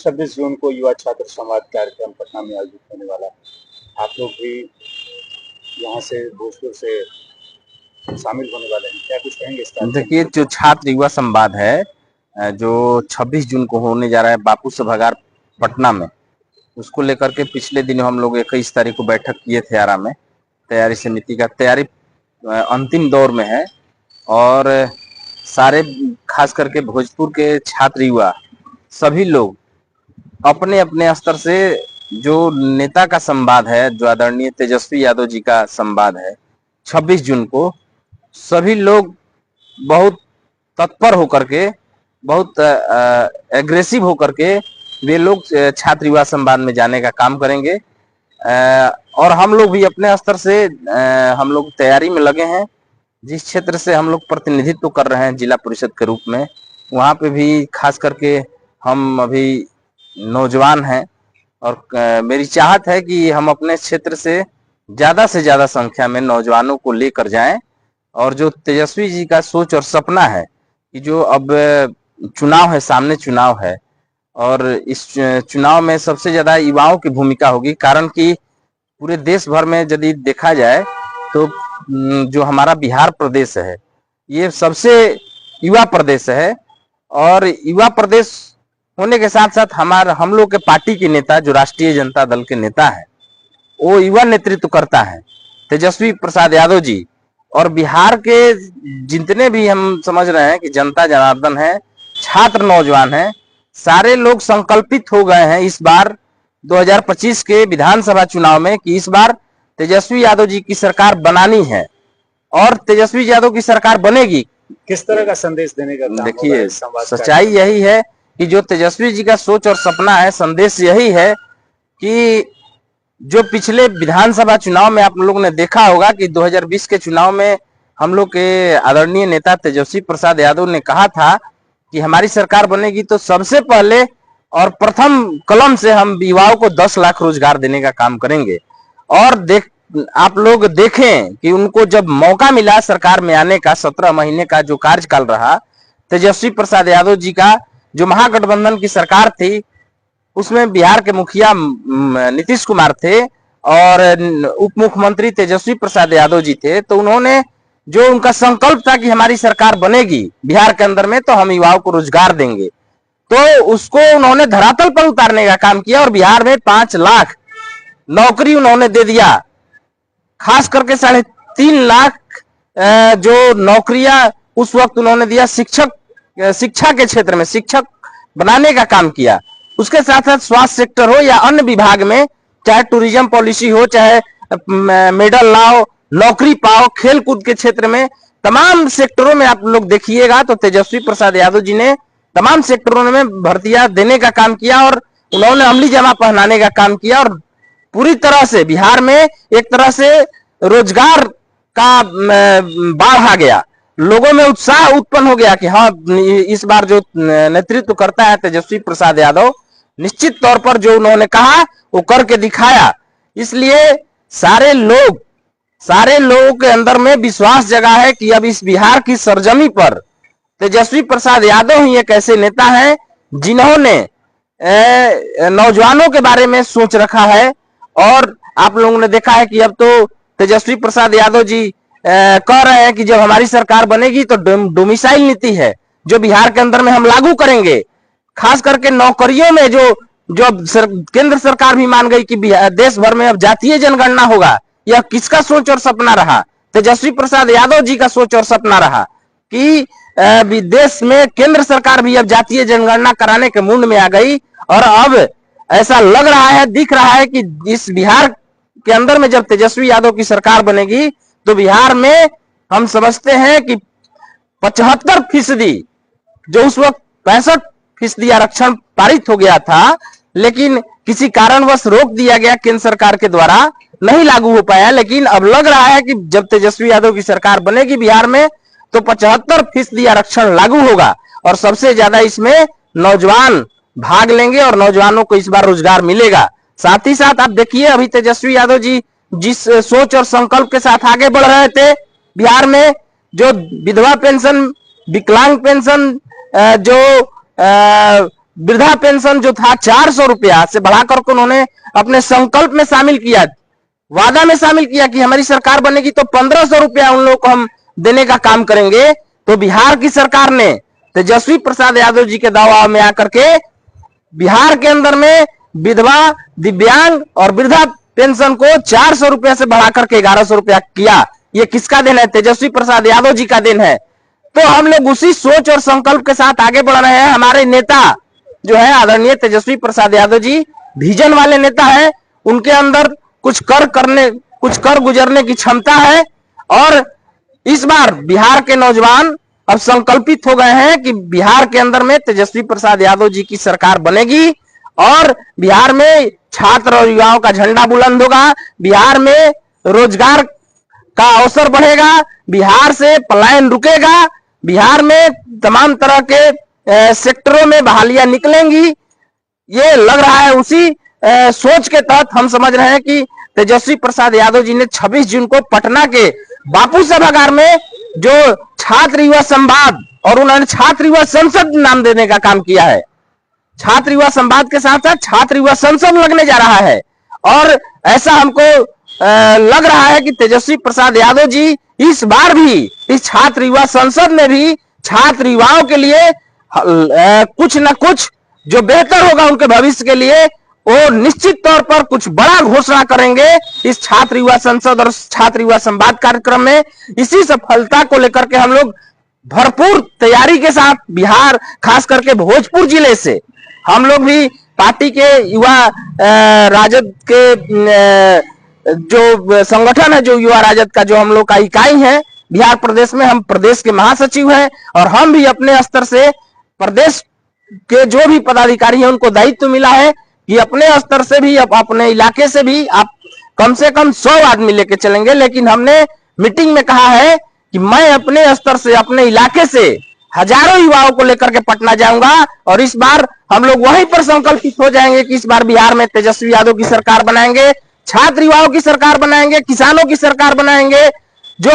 26 जून को युवा छात्र संवाद कार्यक्रम पटना में आयोजित होने वाला है। आप लोग भी यहाँ से भोजपुर से शामिल होने वाले हैं, क्या कुछ कहेंगे इस कार्यक्रम? देखिए, जो छात्र युवा संवाद है जो 26 जून को होने जा रहा है बापू सभागार पटना में, उसको लेकर के पिछले दिनों हम लोग 21 तारीख को बैठक किए थे आरा में। तैयारी समिति का तैयारी अंतिम दौर में है और सारे खास करके भोजपुर के छात्र युवा सभी लोग अपने अपने स्तर से जो नेता का संवाद है, जो आदरणीय तेजस्वी यादव जी का संवाद है 26 जून को, सभी लोग बहुत तत्पर होकर के, बहुत एग्रेसिव होकर के वे लोग छात्र युवा संवाद में जाने का काम करेंगे। और हम लोग भी अपने स्तर से हम लोग तैयारी में लगे हैं। जिस क्षेत्र से हम लोग प्रतिनिधित्व कर रहे हैं जिला परिषद के रूप में, वहाँ पे भी खास करके हम अभी नौजवान हैं और मेरी चाहत है कि हम अपने क्षेत्र से ज़्यादा संख्या में नौजवानों को लेकर जाएं। और जो तेजस्वी जी का सोच और सपना है कि जो अब चुनाव है, सामने चुनाव है और इस चुनाव में सबसे ज़्यादा युवाओं की भूमिका होगी। कारण कि पूरे देश भर में यदि देखा जाए तो जो हमारा बिहार प्रदेश है ये सबसे युवा प्रदेश है और युवा प्रदेश होने के साथ साथ हम लोग के पार्टी के नेता जो राष्ट्रीय जनता दल के नेता है वो युवा नेतृत्व करता है तेजस्वी प्रसाद यादव जी। और बिहार के जितने भी हम समझ रहे हैं कि जनता जनार्दन है, छात्र नौजवान हैं, सारे लोग संकल्पित हो गए हैं इस बार 2025 के विधानसभा चुनाव में कि इस बार तेजस्वी यादव जी की सरकार बनानी है और तेजस्वी यादव की सरकार बनेगी। किस तरह का संदेश देने का? देखिए, सच्चाई यही है कि जो तेजस्वी जी का सोच और सपना है, संदेश यही है कि जो पिछले विधानसभा चुनाव में आप लोगों ने देखा होगा कि 2020 के चुनाव में हम लोग के आदरणीय नेता तेजस्वी प्रसाद यादव ने कहा था कि हमारी सरकार बनेगी तो सबसे पहले और प्रथम कलम से हम युवाओं को 10 लाख रोजगार देने का काम करेंगे। और आप लोग देखें कि उनको जब मौका मिला सरकार में आने का, 17 महीने का जो कार्यकाल रहा तेजस्वी प्रसाद यादव जी का, जो महागठबंधन की सरकार थी उसमें बिहार के मुखिया नीतीश कुमार थे और उप मुख्यमंत्री तेजस्वी प्रसाद यादव जी थे। तो उन्होंने जो उनका संकल्प था कि हमारी सरकार बनेगी बिहार के अंदर में तो हम युवाओं को रोजगार देंगे, तो उसको उन्होंने धरातल पर उतारने का काम किया और बिहार में 5 लाख नौकरी उन्होंने दे दिया। खास करके 3.5 लाख जो नौकरियां उस वक्त उन्होंने दिया शिक्षा के क्षेत्र में, शिक्षक बनाने का काम किया। उसके साथ साथ स्वास्थ्य सेक्टर हो या अन्य विभाग में, चाहे टूरिज्म पॉलिसी हो, चाहे मेडल लाओ, नौकरी पाओ, खेल कूद के क्षेत्र में, तमाम सेक्टरों में आप लोग देखिएगा तो तेजस्वी प्रसाद यादव जी ने तमाम सेक्टरों में भर्तियां देने का काम किया और उन्होंने अमली जमा पहनाने का काम किया और पूरी तरह से बिहार में एक तरह से रोजगार का बाढ़ आ गया। लोगों में उत्साह उत्पन्न हो गया कि हाँ, इस बार जो नेतृत्व करता है तेजस्वी प्रसाद यादव, निश्चित तौर पर जो उन्होंने कहा वो करके दिखाया। इसलिए सारे लोगों के अंदर में विश्वास जगा है कि अब इस बिहार की सरजमी पर तेजस्वी प्रसाद यादव ही एक ऐसे नेता हैं जिन्होंने नौजवानों के बारे में सोच रखा है। और आप लोगों ने देखा है कि अब तो तेजस्वी प्रसाद यादव जी कह रहे हैं कि जब हमारी सरकार बनेगी तो डोमिसाइल नीति है जो बिहार के अंदर में हम लागू करेंगे। खास करके नौकरियों में जो केंद्र सरकार भी मान गई कि देश भर में अब जातीय जनगणना होगा। यह किसका सोच और सपना रहा? तेजस्वी प्रसाद यादव जी का सोच और सपना रहा कि देश में केंद्र सरकार भी अब जातीय जनगणना कराने के मूड में आ गई। और अब ऐसा लग रहा है, दिख रहा है कि इस बिहार के अंदर में जब तेजस्वी यादव की सरकार बनेगी तो बिहार में हम समझते हैं कि 75% जो उस वक्त 65% आरक्षण पारित हो गया था, लेकिन किसी कारणवश रोक दिया गया केंद्र सरकार के द्वारा, नहीं लागू हो पाया। लेकिन अब लग रहा है कि जब तेजस्वी यादव की सरकार बनेगी बिहार में तो 75% आरक्षण लागू होगा और सबसे ज्यादा इसमें नौजवान भाग लेंगे और नौजवानों को इस बार रोजगार मिलेगा। साथ ही साथ आप देखिए, अभी तेजस्वी यादव जी जिस सोच और संकल्प के साथ आगे बढ़ रहे थे बिहार में, जो विधवा पेंशन, विकलांग पेंशन, जो वृद्धा पेंशन जो था 400 रुपया से बढ़ाकर उन्होंने अपने संकल्प में शामिल किया, वादा में शामिल किया कि हमारी सरकार बनेगी तो 1500 रुपया उन लोगों को हम देने का काम करेंगे। तो बिहार की सरकार ने तेजस्वी प्रसाद यादव जी के दबाव में आकर के बिहार के अंदर में विधवा, दिव्यांग और वृद्धा पेंशन को 400 रुपया से बढ़ाकर के 1100 रुपया किया। ये किसका देन है? तेजस्वी प्रसाद यादव जी का देन है। तो हम लोग उसी सोच और संकल्प के साथ आगे बढ़ रहे हैं। हमारे नेता जो है आदरणीय तेजस्वी प्रसाद यादव जी विजन वाले नेता है, उनके अंदर कुछ कर गुजरने की क्षमता है। और इस बार बिहार के नौजवान अब संकल्पित हो गए हैं कि बिहार के अंदर में तेजस्वी प्रसाद यादव जी की सरकार बनेगी और बिहार में छात्र और युवाओं का झंडा बुलंद होगा, बिहार में रोजगार का अवसर बढ़ेगा, बिहार से पलायन रुकेगा, बिहार में तमाम तरह के सेक्टरों में बहालियां निकलेंगी। ये लग रहा है उसी सोच के तहत हम समझ रहे हैं कि तेजस्वी प्रसाद यादव जी ने 26 जून को पटना के बापू सभागार में जो छात्र युवा संवाद और उन्होंने छात्र युवा संसद नाम देने का काम किया है। छात्र युवा संवाद के साथ साथ छात्र युवा संसद लगने जा रहा है और ऐसा हमको लग रहा है कि तेजस्वी प्रसाद यादव जी इस बार भी इस छात्र युवा संसद में भी छात्र युवाओं के लिए कुछ न कुछ जो बेहतर होगा उनके भविष्य के लिए वो निश्चित तौर पर कुछ बड़ा घोषणा करेंगे इस छात्र युवा संसद और छात्र युवा संवाद कार्यक्रम में। इसी सफलता को लेकर के हम लोग भरपूर तैयारी के साथ बिहार, खास करके भोजपुर जिले से हम लोग भी पार्टी के युवा राजद के जो संगठन है, जो युवा राजद का जो हम लोग का इकाई है बिहार प्रदेश में, हम प्रदेश के महासचिव हैं और हम भी अपने स्तर से प्रदेश के जो भी पदाधिकारी हैं उनको दायित्व मिला है कि अपने स्तर से भी, अपने इलाके से भी आप कम से कम 100 आदमी लेके चलेंगे। लेकिन हमने मीटिंग में कहा है कि मैं अपने स्तर से, अपने इलाके से हजारों युवाओं को लेकर के पटना जाऊंगा और इस बार हम लोग वहीं पर संकल्पित हो जाएंगे कि इस बार बिहार में तेजस्वी यादव की सरकार बनाएंगे, छात्र युवाओं की सरकार बनाएंगे, किसानों की सरकार बनाएंगे, जो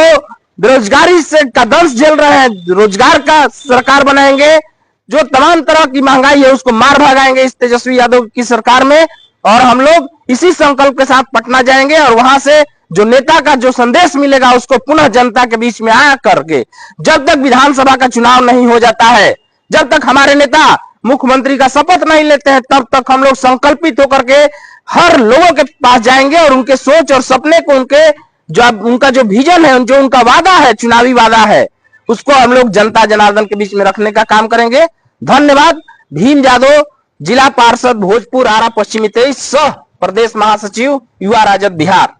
बेरोजगारी से का दंश झेल रहे हैं रोजगार का सरकार बनाएंगे, जो तमाम तरह की महंगाई है उसको मार भगाएंगे इस तेजस्वी यादव की सरकार में। और हम लोग इसी संकल्प के साथ पटना जाएंगे और वहां से जो नेता का जो संदेश मिलेगा उसको पुनः जनता के बीच में आ करके, जब तक विधानसभा का चुनाव नहीं हो जाता है, जब तक हमारे नेता मुख्यमंत्री का शपथ नहीं लेते हैं, तब तक हम लोग संकल्पित होकर के हर लोगों के पास जाएंगे और उनके सोच और सपने को, उनका जो विजन है, जो उनका वादा है, चुनावी वादा है, उसको हम लोग जनता जनार्दन के बीच में रखने का काम करेंगे। धन्यवाद। भीम यादव, जिला पार्षद भोजपुर आरा पश्चिमी 23, सह प्रदेश महासचिव युवा राजद बिहार।